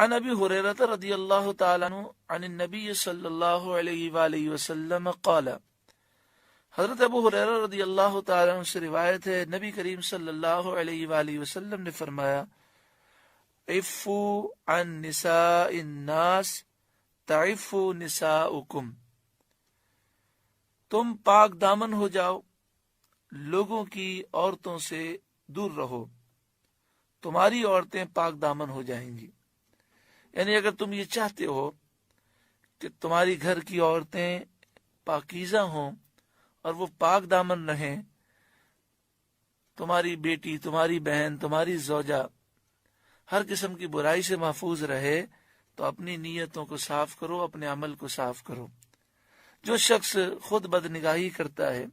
عن ابی ہریرہ رضی اللہ تعالی عنہ عن النبی صلی اللہ علیہ وآلہ وسلم قال، حضرت ابو ہریرہ رضی اللہ تعالی عنہ سے روایت ہے، نبی کریم صلی اللہ علیہ وآلہ وسلم نے فرمایا، عفو عن نساء الناس تعفو نساؤکم، تم پاک دامن ہو جاؤ، لوگوں کی عورتوں سے دور رہو، تمہاری عورتیں پاک دامن ہو جائیں گی۔ یعنی اگر تم یہ چاہتے ہو کہ تمہاری گھر کی عورتیں پاکیزہ ہوں اور وہ پاک دامن رہیں، تمہاری بیٹی، تمہاری بہن، تمہاری زوجہ ہر قسم کی برائی سے محفوظ رہے، تو اپنی نیتوں کو صاف کرو، اپنے عمل کو صاف کرو۔ جو شخص خود بدنگاہی کرتا ہے،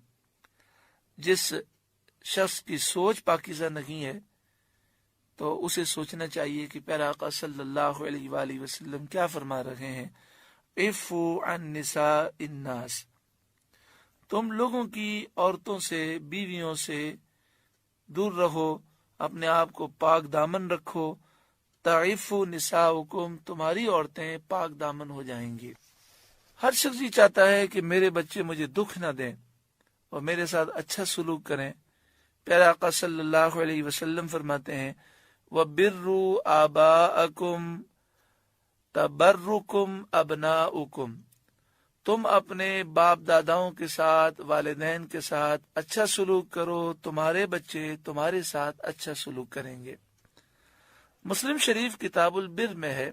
جس شخص کی سوچ پاکیزہ نہیں ہے، تو اسے سوچنا چاہیے کہ پیارے آقا صلی اللہ علیہ وآلہ وسلم کیا فرما رہے ہیں، عفو عن نساء الناس، تم لوگوں کی عورتوں سے، بیویوں سے دور رہو، اپنے آپ کو پاک دامن رکھو، تعفو نساؤکم، تمہاری عورتیں پاک دامن ہو جائیں گی۔ ہر شخص یہ چاہتا ہے کہ میرے بچے مجھے دکھ نہ دیں اور میرے ساتھ اچھا سلوک کریں۔ پیارے آقا صلی اللہ علیہ وسلم فرماتے ہیں، وَبِرُّوا آبَاءَكُمْ تَبَرُّكُمْ أَبْنَاؤُكُمْ، تم اپنے باپ داداؤں کے ساتھ، والدین کے ساتھ اچھا سلوک کرو، تمہارے بچے تمہارے ساتھ اچھا سلوک کریں گے۔ مسلم شریف کتاب البر میں ہے،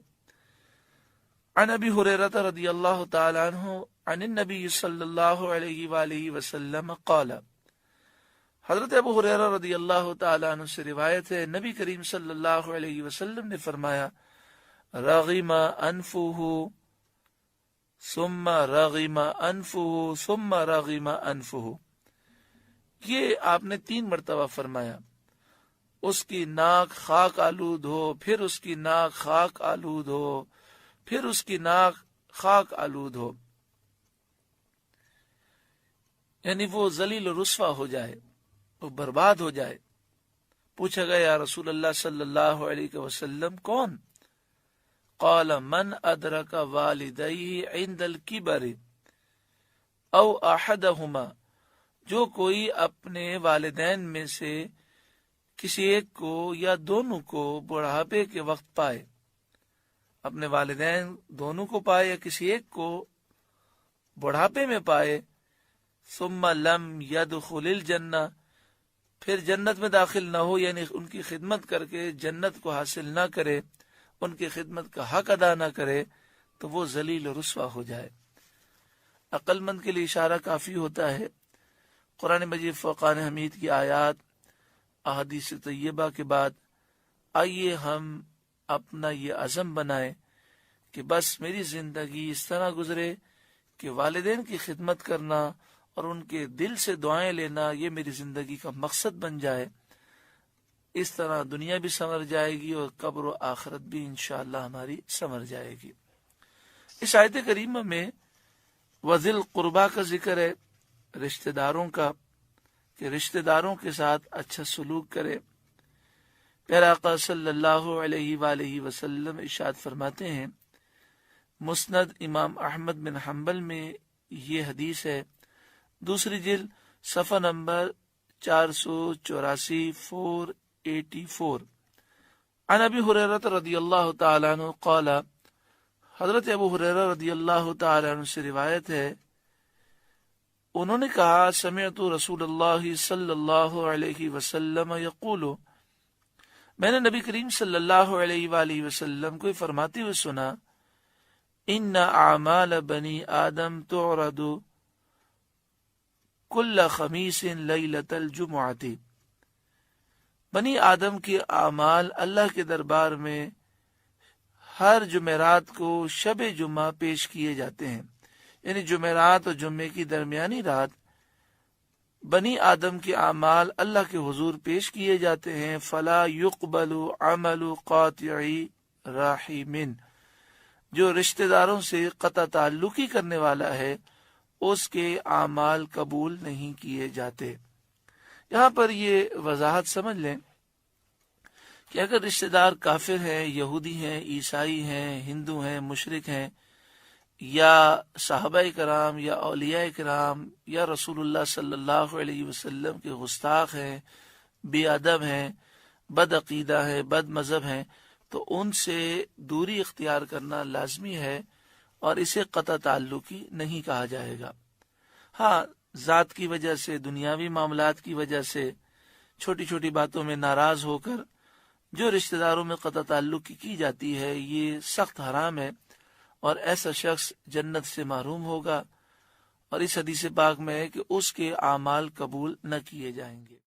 عن ابی ہریرہ رضی اللہ تعالی عنہ عن النبی صلی اللہ علیہ وآلہ وسلم قال، حضرت ابو ہریرہ رضی اللہ تعالی عنہ سے روایت ہے، نبی کریم صلی اللہ علیہ وسلم نے فرمایا، رغم انفہ ثم رغم انفہ ثم رغم انفہ، یہ آپ نے 3 مرتبہ فرمایا، اس کی ناک خاک آلود ہو، پھر اس کی ناک خاک آلود ہو، پھر اس کی ناک خاک آلود ہو، یعنی وہ ذلیل و رسوا ہو جائے، وہ برباد ہو جائے۔ پوچھا گیا، یا رسول اللہ صلی اللہ علیہ وسلم کون؟ قال من ادرک والدیہ عند الکبر او احدہما، جو کوئی اپنے والدین میں سے کسی ایک کو یا دونوں کو بڑھاپے کے وقت پائے، اپنے والدین دونوں کو پائے یا کسی ایک کو بڑھاپے میں پائے، ثم لم يدخل الجنہ، پھر جنت میں داخل نہ ہو، یعنی ان کی خدمت کر کے جنت کو حاصل نہ کرے، ان کی خدمت کا حق ادا نہ کرے، تو وہ ذلیل و رسوا ہو جائے۔ عقل مند کے لیے اشارہ کافی ہوتا ہے۔ قرآن مجید فرقان حمید کی آیات، احادیث طیبہ کے بعد آئیے ہم اپنا یہ عزم بنائیں کہ بس میری زندگی اس طرح گزرے کہ والدین کی خدمت کرنا اور ان کے دل سے دعائیں لینا یہ میری زندگی کا مقصد بن جائے۔ اس طرح دنیا بھی سنور جائے گی اور قبر و آخرت بھی انشاءاللہ ہماری سنور جائے گی۔ اس آیت کریمہ میں وذی القربیٰ کا ذکر ہے، رشتہ داروں کا، کہ رشتہ داروں کے ساتھ اچھا سلوک کرے۔ پیارے آقا صلی اللہ علیہ وآلہ وسلم ارشاد فرماتے ہیں، مسند امام احمد بن حنبل میں یہ حدیث ہے، 2 جلد صفحہ نمبر 484 484، عن ابی ہریرہ رضی اللہ تعالی عنہ قال، حضرت ابو ہریرہ رضی اللہ تعالی عنہ سے روایت ہے، انہوں نے کہا، سمعت رسول اللہ صلی اللہ علیہ وسلم یقول، میں نے نبی کریم صلی اللہ علیہ وآلہ وسلم کو فرماتے ہوئے سنا، ان اعمال بنی آدم تعرض کل خمیس لیلۃ الجمعۃ، بنی آدم کے اعمال اللہ کے دربار میں ہر جمعرات کو شب جمعہ پیش کیے جاتے ہیں، یعنی جمعرات اور جمعے کی درمیانی رات بنی آدم کے اعمال اللہ کے حضور پیش کیے جاتے ہیں، فلا يقبل عمل قاطع رحم، جو رشتہ داروں سے قطع تعلقی کرنے والا ہے اس کے اعمال قبول نہیں کیے جاتے۔ یہاں پر یہ وضاحت سمجھ لیں کہ اگر رشتہ دار کافر ہیں، یہودی ہیں، عیسائی ہیں، ہندو ہیں، مشرک ہیں، یا صحابہ کرام یا اولیاء کرام یا رسول اللہ صلی اللہ علیہ وسلم کے گستاخ ہیں، بے ادب ہیں، بد عقیدہ ہیں، بد مذہب ہیں، تو ان سے دوری اختیار کرنا لازمی ہے اور اسے قطع تعلقی نہیں کہا جائے گا۔ ہاں، ذات کی وجہ سے، دنیاوی معاملات کی وجہ سے، چھوٹی چھوٹی باتوں میں ناراض ہو کر جو رشتہ داروں میں قطع تعلق کی جاتی ہے، یہ سخت حرام ہے اور ایسا شخص جنت سے محروم ہوگا، اور اس حدیث پاک میں ہے کہ اس کے اعمال قبول نہ کیے جائیں گے۔